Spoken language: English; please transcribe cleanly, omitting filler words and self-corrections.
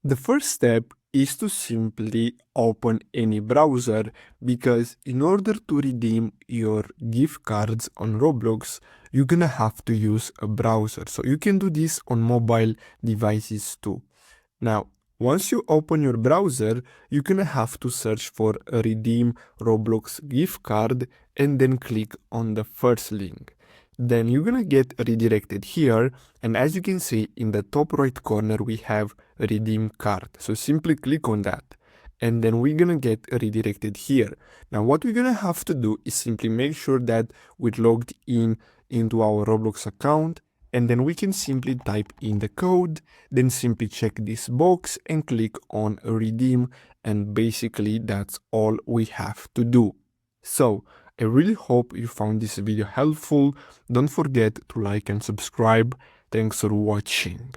The first step is to simply open any browser because in order to redeem your gift cards on Roblox, you're gonna have to use a browser. So you can do this on mobile devices too. Now, once you open your browser, you're gonna have to search for a redeem Roblox gift card and then click on the first link. Then you're gonna get redirected here, and as you can see in the top right corner we have a redeem card. So simply click on that and then we're gonna get redirected here. Now what we're gonna have to do is simply make sure that we're logged in into our Roblox account, and then we can simply type in the code, then simply check this box and click on redeem, and basically that's all we have to do. So I really hope you found this video helpful. Don't forget to like and subscribe. Thanks for watching.